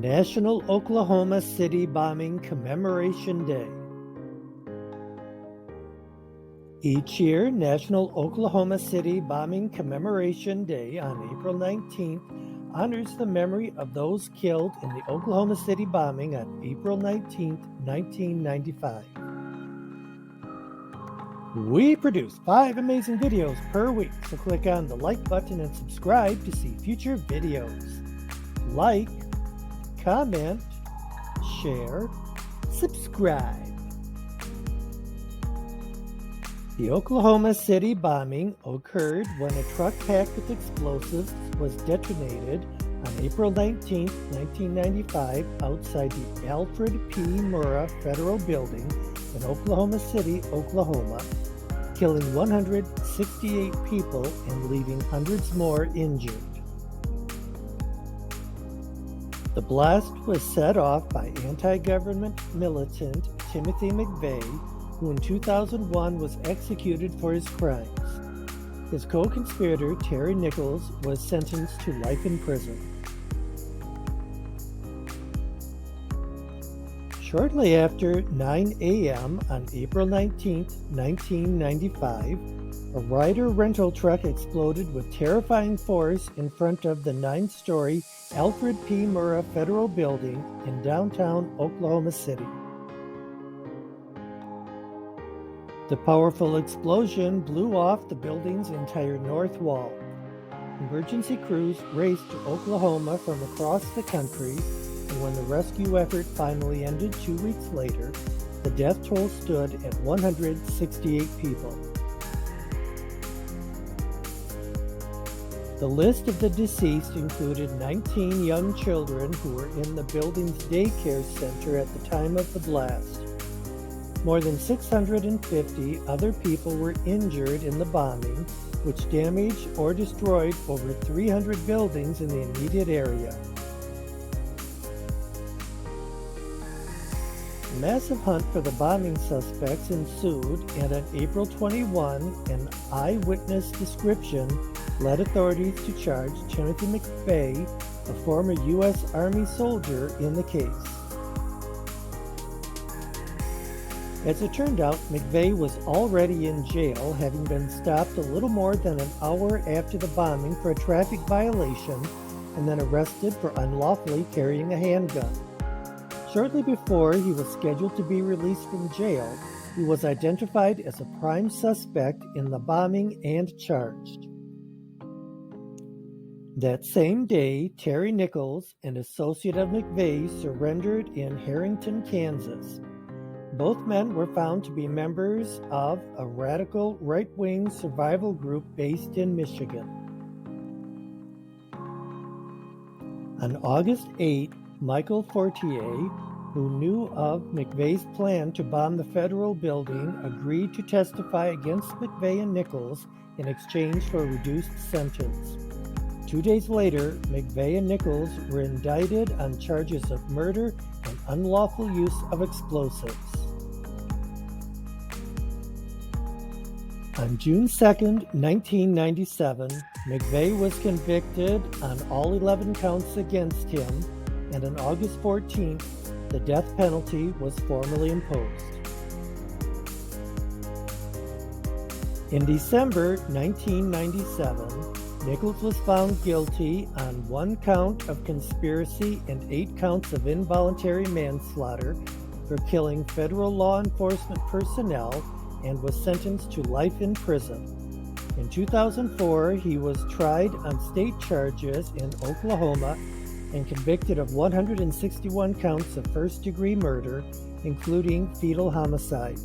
National Oklahoma City Bombing Commemoration Day. Each year, National Oklahoma City Bombing Commemoration Day on April 19th honors the memory of those killed in the Oklahoma City bombing on April 19, 1995. We produce 5 amazing videos per week, so click on the like button and subscribe to see future videos. Like, comment, share, subscribe. The Oklahoma City bombing occurred when a truck packed with explosives was detonated on April 19, 1995 outside the Alfred P. Murrah Federal Building in Oklahoma City, Oklahoma, killing 168 people and leaving hundreds more injured. The blast was set off by anti-government militant Timothy McVeigh, who in 2001 was executed for his crimes. His co-conspirator, Terry Nichols, was sentenced to life in prison. Shortly after 9 a.m. on April 19, 1995, a Ryder rental truck exploded with terrifying force in front of the 9-story Alfred P. Murrah Federal Building in downtown Oklahoma City. The powerful explosion blew off the building's entire north wall. Emergency crews raced to Oklahoma from across the country, and when the rescue effort finally ended 2 weeks later, the death toll stood at 168 people. The list of the deceased included 19 young children who were in the building's daycare center at the time of the blast. More than 650 other people were injured in the bombing, which damaged or destroyed over 300 buildings in the immediate area. A massive hunt for the bombing suspects ensued, and on April 21, an eyewitness description led authorities to charge Timothy McVeigh, a former U.S. Army soldier, in the case. As it turned out, McVeigh was already in jail, having been stopped a little more than an hour after the bombing for a traffic violation and then arrested for unlawfully carrying a handgun. Shortly before he was scheduled to be released from jail, he was identified as a prime suspect in the bombing and charged. That same day, Terry Nichols, an associate of McVeigh, surrendered in Harrington, Kansas. Both men were found to be members of a radical right-wing survival group based in Michigan. On August 8, Michael Fortier, who knew of McVeigh's plan to bomb the federal building, agreed to testify against McVeigh and Nichols in exchange for a reduced sentence. 2 days later, McVeigh and Nichols were indicted on charges of murder and unlawful use of explosives. On June 2, 1997, McVeigh was convicted on all 11 counts against him, and on August 14th, the death penalty was formally imposed. In December 1997, Nichols was found guilty on 1 count of conspiracy and 8 counts of involuntary manslaughter for killing federal law enforcement personnel and was sentenced to life in prison. In 2004, he was tried on state charges in Oklahoma and convicted of 161 counts of first-degree murder, including fetal homicide.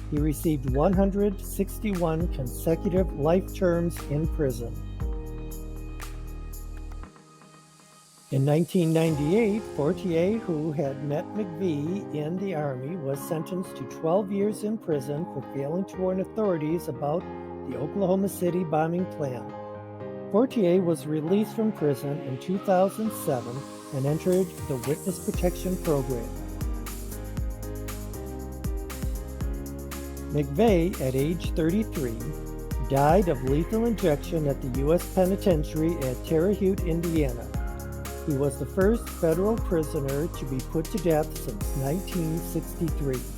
He received 161 consecutive life terms in prison. In 1998, Fortier, who had met McVeigh in the Army, was sentenced to 12 years in prison for failing to warn authorities about the Oklahoma City bombing plan. Fortier was released from prison in 2007 and entered the Witness Protection Program. McVeigh, at age 33, died of lethal injection at the U.S. Penitentiary at Terre Haute, Indiana. He was the first federal prisoner to be put to death since 1963.